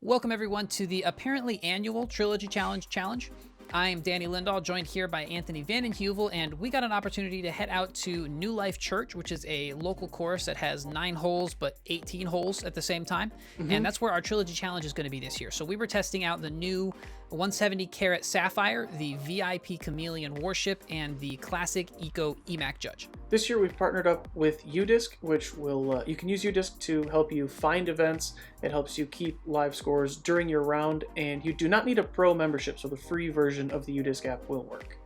Welcome everyone to the apparently annual Trilogy Challenge. I am Danny Lindahl, joined here by Anthony Vandenheuvel, and we got an opportunity to head out to New Life Church, which is a local course that has 9 holes, but 18 holes at the same time. And that's where our Trilogy Challenge is going to be this year. So we were testing out the new 170 carat Sapphire, the VIP Chameleon Warship, and the classic Eco EMAC Judge. This year we've partnered up with UDisc, which will you can use UDisc to help you find events. It helps you keep live scores during your round, and you do not need a pro membership, so the free version of the UDisc app will work.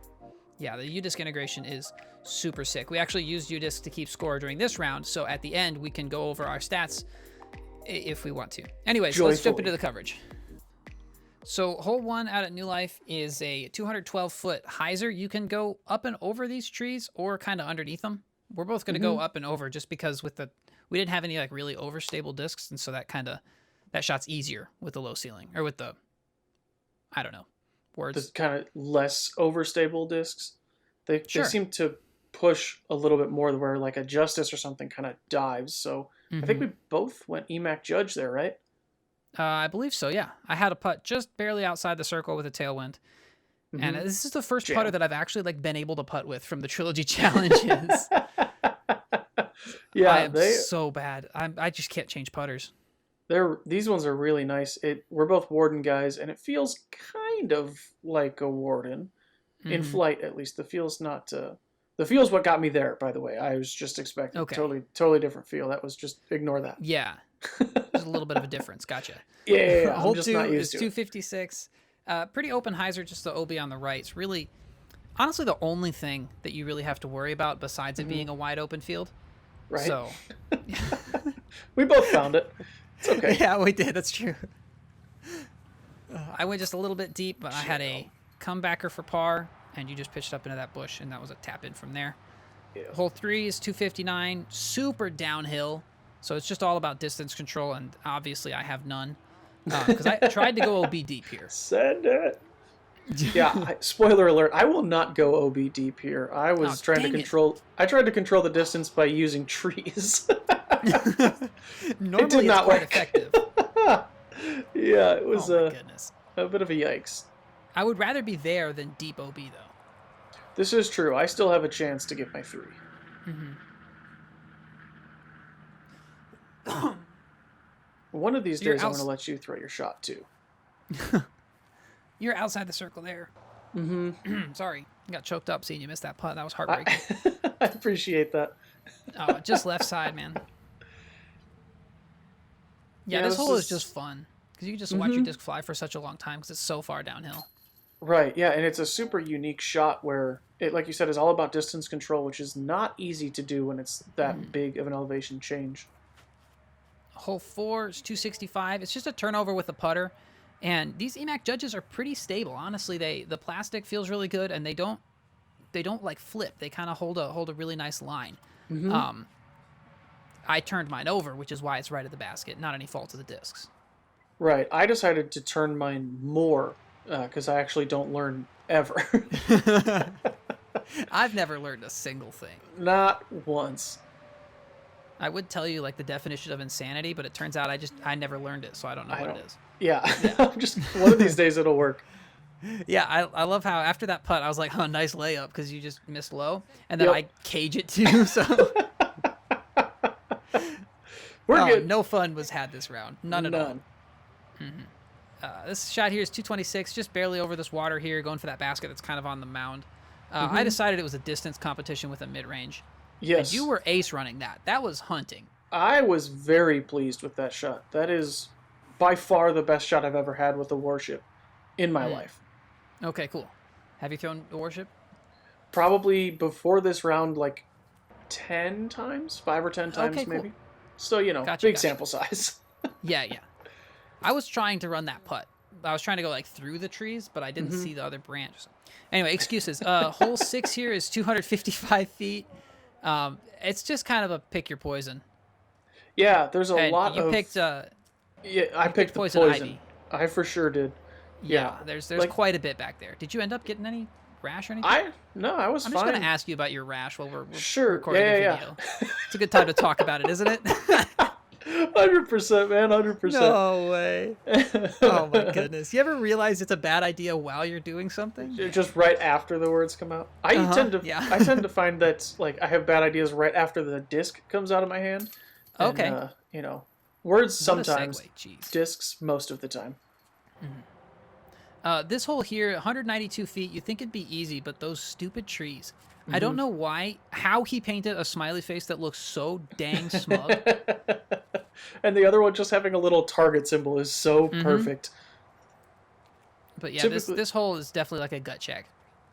Yeah, the UDisc integration is super sick. We actually used UDisc to keep score during this round, so at the end we can go over our stats if we want to. Anyways, let's jump into the coverage. So hole 1 out at New Life is a 212-foot hyzer. You can go up and over these trees or kind of underneath them. We're both going to go up and over just because we didn't have any like really overstable discs, and so that shot's easier with the low ceiling or with the, I don't know, words. The kind of less overstable discs. They seem to push a little bit more where like a Justice or something kind of dives. So I think we both went EMAC Judge there, right? I believe so, yeah. I had a putt just barely outside the circle with a tailwind. And this is the first putter that I've actually like been able to putt with from the Trilogy Challenges. Yeah, I am so bad. I just can't change putters. These ones are really nice. We're both Warden guys, and it feels kind of like a Warden in flight, at least. The feel's what got me there. By the way, I was just expecting totally different feel. That was just ignore that. Yeah, there's a little bit of a difference. Gotcha. Yeah. Hole 2 is 256. Pretty open hyzer, just the OB on the right. It's really, honestly, the only thing that you really have to worry about besides it being a wide open field. Right. So we both found it. It's okay. Yeah, we did. That's true. I went just a little bit deep, but I had a comebacker for par, and you just pitched up into that bush, and that was a tap in from there. Yeah. Hole 3 is 259, super downhill. So it's just all about distance control, and obviously I have none. Because I tried to go OB deep here. Send it. Yeah, spoiler alert, I will not go OB deep here. I was trying to control... I tried to control the distance by using trees. Normally it's quite effective. Yeah, it was goodness. A bit of a yikes. I would rather be there than deep OB, though. This is true. I still have a chance to get my 3. One of these days, I'm going to let you throw your shot, too. You're outside the circle there. Sorry. I got choked up seeing you miss that putt. That was heartbreaking. I appreciate that. Oh, just left side, man. Yeah, this hole is just fun. Because you can just watch your disc fly for such a long time because it's so far downhill. Right, yeah, and it's a super unique shot where it, like you said, is all about distance control, which is not easy to do when it's that big of an elevation change. Hole 4 is 265. It's just a turnover with a putter. And these EMAC Judges are pretty stable. Honestly, the plastic feels really good, and they don't like flip. They kind of hold a really nice line. I turned mine over, which is why it's right at the basket. Not any fault of the discs. Right. I decided to turn mine more because I actually don't learn ever. I've never learned a single thing. Not once. I would tell you like the definition of insanity, but it turns out I never learned it, so I don't know what it is. Yeah. Just one of these days it'll work. Yeah, I love how after that putt I was like, oh, nice layup because you just missed low, and then I cage it too. So we're good. No fun was had this round. None at all. This shot here is 226, just barely over this water here, going for that basket that's kind of on the mound. I decided it was a distance competition with a mid-range. Yes. And you were ace running that. That was hunting. I was very pleased with that shot. That is by far the best shot I've ever had with a warship in my life. Okay, cool. Have you thrown a warship? Probably before this round, like 10 times, 5 or 10 times maybe. Cool. So, big sample size. Yeah. I was trying to run that putt. I was trying to go like through the trees, but I didn't see the other branch. Anyway, excuses. Hole 6 here is 255 feet. It's just kind of a pick your poison. Yeah, there's a lot you of... picked, I picked the poison. Ivy. I for sure did. Yeah, there's like, quite a bit back there. Did you end up getting any rash or anything? I was fine. I'm just going to ask you about your rash while we're sure. recording the video. It's a good time to talk about it, isn't it? 100%, man, 100%. No way. Oh my goodness. You ever realize it's a bad idea while you're doing something? Just right after the words come out. I tend to find that like I have bad ideas right after the disc comes out of my hand. And, okay. You know, words What sometimes, a segue. Jeez. discs most of the time. This hole here, 192 feet, you think it'd be easy, but those stupid trees. I don't know how he painted a smiley face that looks so dang smug. And the other one just having a little target symbol is so perfect. But yeah, this hole is definitely like a gut check.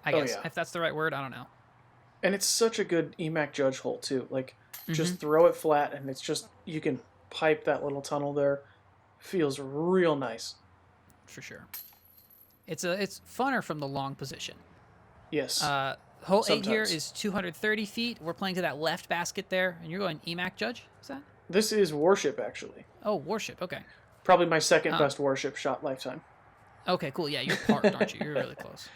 I guess, if that's the right word, I don't know. And it's such a good EMAC judge hole, too. Like, just throw it flat, and it's just, you can pipe that little tunnel there. Feels real nice. For sure. It's funner from the long position. Yes. Hole 8 here is 230 feet. We're playing to that left basket there, and you're going EMAC judge, is that? This is Warship, actually. Oh, Warship, okay. Probably my second best Warship shot lifetime. Okay, cool. Yeah, you're parked, aren't you? You're really close.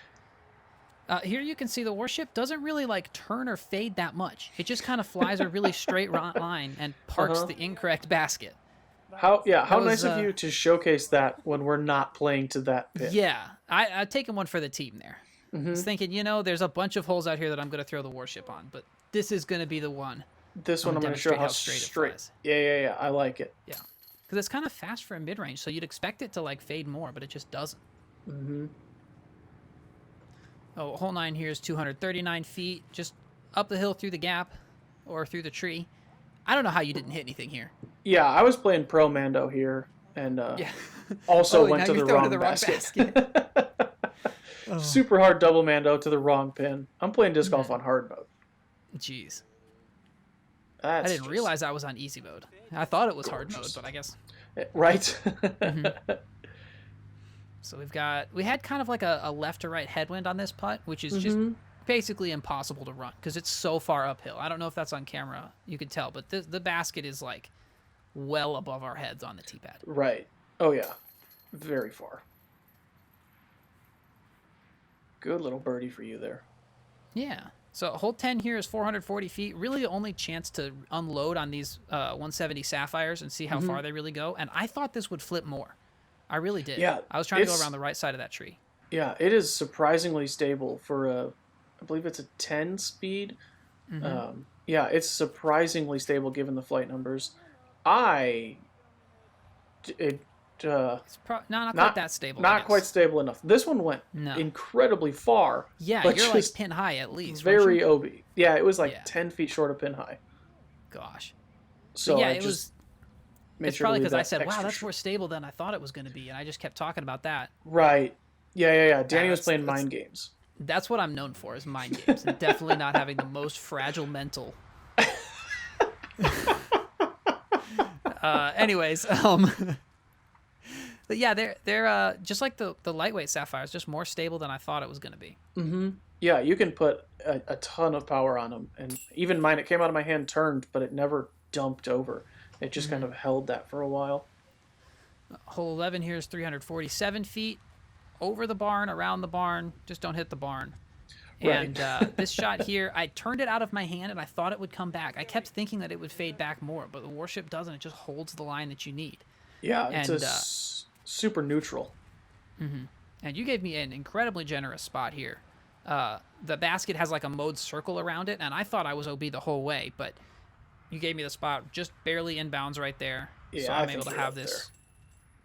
Here you can see the Warship doesn't really like turn or fade that much. It just kind of flies a really straight line and parks the incorrect basket. How nice of you to showcase that when we're not playing to that pit. Yeah, I've taken one for the team there. I was thinking, there's a bunch of holes out here that I'm going to throw the Warship on, but this is going to be the one. This one I'm going to show how straight it flies. Yeah. I like it. Yeah, because it's kind of fast for a mid-range, so you'd expect it to like fade more, but it just doesn't. Oh, hole 9 here is 239 feet, just up the hill through the gap or through the tree. I don't know how you didn't hit anything here. Yeah, I was playing Pro Mando here, and also went to the wrong basket. Super hard double Mando to the wrong pin. I'm playing disc golf on hard mode. Jeez. I didn't realize I was on easy mode. I thought it was hard mode, but I guess. Right. So we had kind of like a left to right headwind on this putt, which is just basically impossible to run because it's so far uphill. I don't know if that's on camera. You can tell, but the basket is like well above our heads on the tee pad. Right. Oh, yeah. Very far. Good little birdie for you there. Yeah. So hole 10 here is 440 feet. Really the only chance to unload on these 170 Sapphires and see how far they really go. And I thought this would flip more. I really did. Yeah. I was trying to go around the right side of that tree. Yeah, it is surprisingly stable for I believe it's a 10 speed. Yeah, it's surprisingly stable given the flight numbers. It's not quite that stable. Not quite stable enough. This one went incredibly far. Yeah, you're like pin high at least. Very OB. Yeah, it was like 10 feet short of pin high. Gosh. So yeah, it's probably because I said, wow, that's more stable than I thought it was going to be. And I just kept talking about that. Right. Yeah. Danny was playing mind games. That's what I'm known for, is mind games. And definitely not having the most fragile mental. Anyways, but yeah, they're just like the lightweight Sapphires, just more stable than I thought it was going to be. Yeah, you can put a ton of power on them. And even mine, it came out of my hand turned, but it never dumped over. It just kind of held that for a while. Hole 11 here is 347 feet. Over the barn, around the barn. Just don't hit the barn. Right. And this shot here, I turned it out of my hand, and I thought it would come back. I kept thinking that it would fade back more, but the Warship doesn't. It just holds the line that you need. Yeah, it's super neutral. And you gave me an incredibly generous spot here. The basket has like a mode circle around it, and I thought I was OB the whole way, but you gave me the spot just barely inbounds right there. Yeah, so I'm able to have this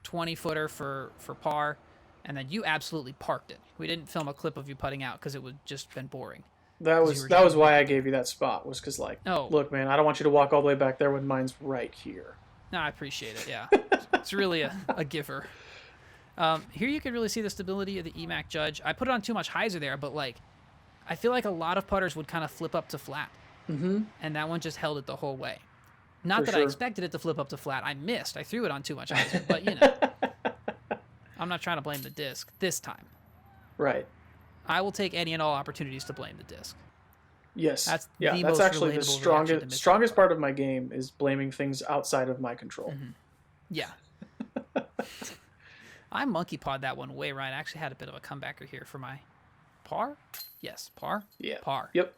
20-footer for par. And then you absolutely parked it. We didn't film a clip of you putting out because it would just been boring. That was why I gave you that spot, was because look, man, I don't want you to walk all the way back there when mine's right here. No, I appreciate it. Yeah, it's really a giver. Here you can really see the stability of the EMAC judge. I put it on too much hyzer there, but I feel like a lot of putters would kind of flip up to flat, and that one just held it the whole way. Not that I expected it to flip up to flat. I missed. I threw it on too much hyzer, but I'm not trying to blame the disc this time. Right. I will take any and all opportunities to blame the disc. Yes. That's actually the strongest part of my game, is blaming things outside of my control. Yeah. I monkey pawed that one way right. I actually had a bit of a comebacker here for my par. Yes, par. Yeah. Par. Yep.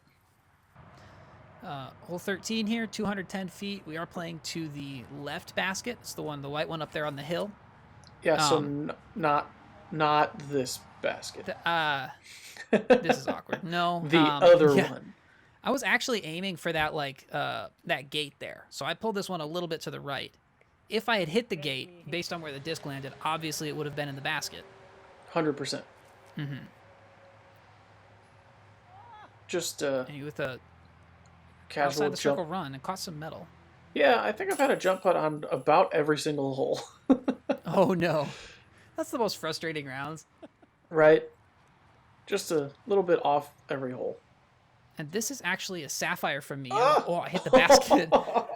Hole 13 here, 210 feet. We are playing to the left basket. It's the white one up there on the hill. Yeah, so not this basket. This is awkward. No. The other one. I was actually aiming for that that gate there. So I pulled this one a little bit to the right. If I had hit the gate, based on where the disc landed, obviously it would have been in the basket. 100%. Mm-hmm. Just with a casual outside the jump. circle run and caught some metal. Yeah, I think I've had a jump putt on about every single hole. Oh no, that's the most frustrating rounds. Right, just a little bit off every hole. And this is actually a sapphire from me. Oh, I hit the basket.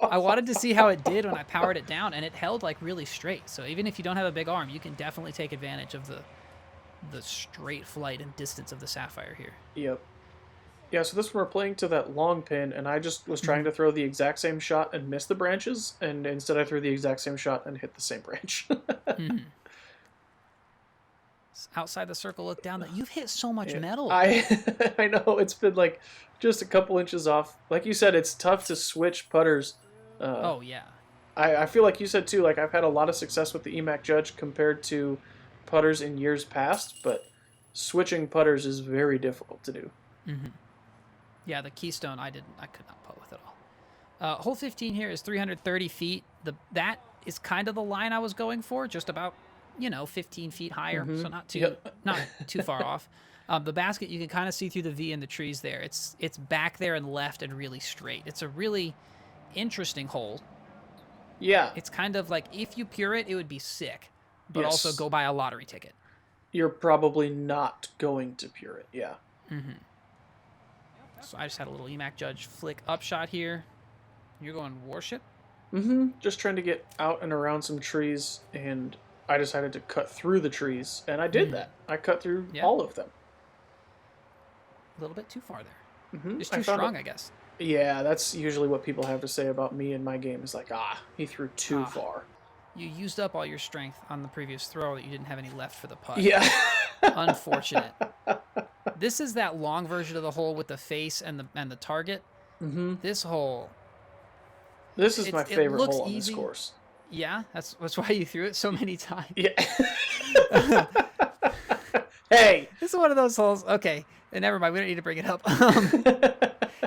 I wanted to see how it did when I powered it down, and it held like really straight. So even if you don't have a big arm, you can definitely take advantage of the straight flight and distance of the sapphire here. Yep. Yeah, so this one we're playing to that long pin, and I just was trying to throw the exact same shot and miss the branches, and instead I threw the exact same shot and hit the same branch. Outside the circle, look down. You've hit so much metal. I know, it's been like just a couple inches off. Like you said, it's tough to switch putters. Oh, yeah. I feel like you said, too, like I've had a lot of success with the EMAC Judge compared to putters in years past, but switching putters is very difficult to do. Mm-hmm. Yeah, the Keystone, I could not putt with at all. Hole 15 here is 330 feet. That is kind of the line I was going for, just about, 15 feet higher, so not too far off. The basket, you can kind of see through the V in the trees there. It's back there and left and really straight. It's a really interesting hole. Yeah. It's kind of like, if you pure it would be sick, but also go buy a lottery ticket. You're probably not going to pure it, yeah. Mm-hmm. So I just had a little EMAC Judge flick up shot here. You're going Warship? Mm-hmm. Just trying to get out and around some trees, and I decided to cut through the trees, and I did that. I cut through all of them. A little bit too far there. Mm-hmm. Just too strong, I guess. Yeah, that's usually what people have to say about me in my game. Is like, he threw too far. You used up all your strength on the previous throw that you didn't have any left for the putt. Yeah. Unfortunate. This is that long version of the hole with the face and the target. Mm-hmm. This hole. This is my favorite hole on this course. Yeah, that's why you threw it so many times. Yeah. Hey, this is one of those holes. Okay, and never mind. We don't need to bring it up.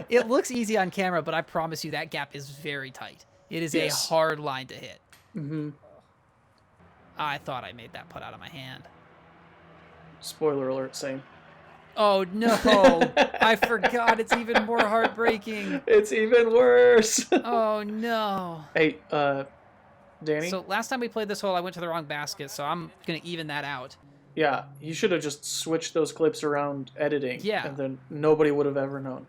It looks easy on camera, but I promise you that gap is very tight. It is a hard line to hit. Mm-hmm. I thought I made that putt out of my hand. Spoiler alert, same. Oh, no. I forgot. It's even more heartbreaking. It's even worse. Oh, no. Hey, Danny? So last time we played this hole, I went to the wrong basket, so I'm going to even that out. Yeah, you should have just switched those clips around editing. Yeah. And then nobody would have ever known.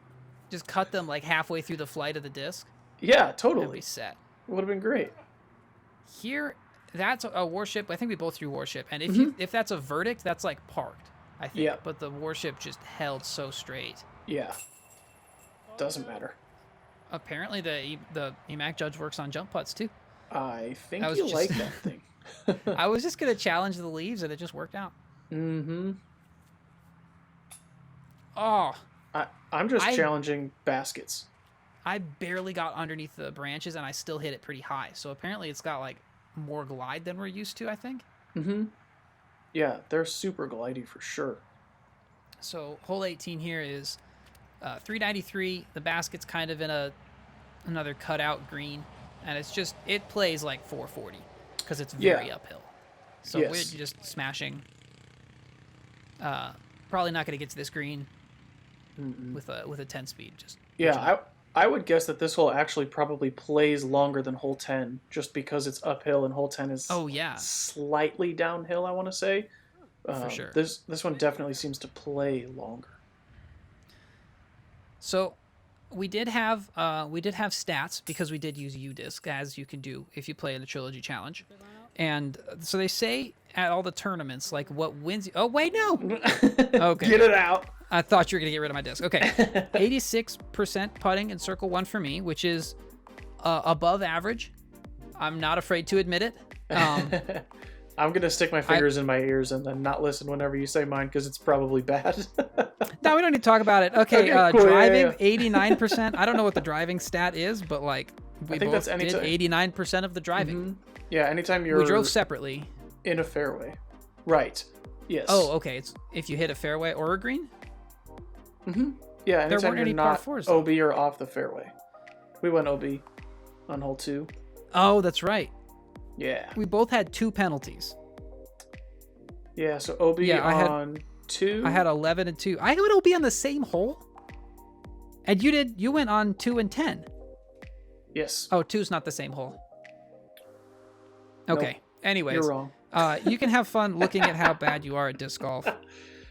Just cut them like halfway through the flight of the disc. Yeah, totally. That'd be set. Would have been great. Here, that's a Warship. I think we both threw Warship. And if that's a verdict, that's like parked, I think. Yeah. But the Warship just held so straight. Yeah. Doesn't matter. Apparently, the EMAC Judge works on jump putts, too. I think you like that thing. I was just going to challenge the leaves, and it just worked out. Mm-hmm. Oh. I'm just challenging baskets. I barely got underneath the branches, and I still hit it pretty high. So apparently it's got, like, more glide than we're used to, I think. Mm-hmm. Yeah, they're super glidey for sure. So hole 18 here is 393. The basket's kind of in another cutout green. And it plays like 440 because it's very uphill. So we're just smashing. Probably not going to get to this green with a 10 speed. I would guess that this hole actually probably plays longer than hole 10 just because it's uphill and hole 10 is slightly downhill, I want to say. For sure. This one definitely seems to play longer. So we did have stats because we did use UDisc, as you can do if you play in the Trilogy Challenge. And so they say at all the tournaments, like what wins you. Oh, wait, no. Okay. Get it out. I thought you were going to get rid of my disc. Okay. 86% putting in circle 1 for me, which is above average. I'm not afraid to admit it. I'm going to stick my fingers in my ears and then not listen whenever you say mine because it's probably bad. No, we don't need to talk about it. Okay, cool. driving, 89%. I don't know what the driving stat is, but like we both did 89% of the driving. Mm-hmm. Yeah, anytime we drove separately. In a fairway. Right. Yes. Oh, okay. It's if you hit a fairway or a green? Mm-hmm. Yeah, anytime there weren't you're any not par 4s, OB or off the fairway. We went OB on hole 2. Oh, that's right. Yeah. We both had 2 penalties. Yeah, so OB on 2. I had 11 and 2. I went OB on the same hole? And you went on 2 and 10. Yes. Oh, 2's not the same hole. Okay. Nope. Anyways. You're wrong. You can have fun looking at how bad you are at disc golf.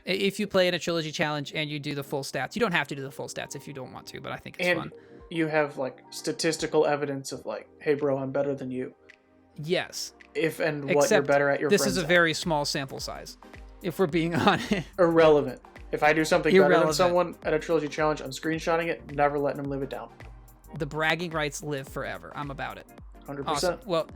If you play in a Trilogy Challenge and you do the full stats. You don't have to do the full stats if you don't want to, but I think it's fun. You have like statistical evidence of like, hey bro, I'm better than you. Yes. What you're better at your this friends is a very small sample size, if we're being honest. Irrelevant. If I do something better than someone at a Trilogy Challenge, I'm screenshotting it, never letting them live it down. The bragging rights live forever. I'm about it. 100%. Awesome. Well,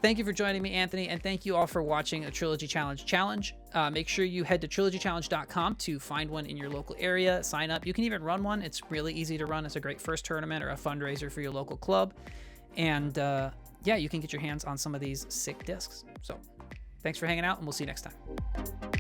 thank you for joining me, Anthony, and thank you all for watching a Trilogy Challenge. Make sure you head to trilogychallenge.com to find one in your local area. Sign up. You can even run one. It's really easy to run. It's a great first tournament or a fundraiser for your local club. And yeah, you can get your hands on some of these sick discs. So thanks for hanging out, and we'll see you next time.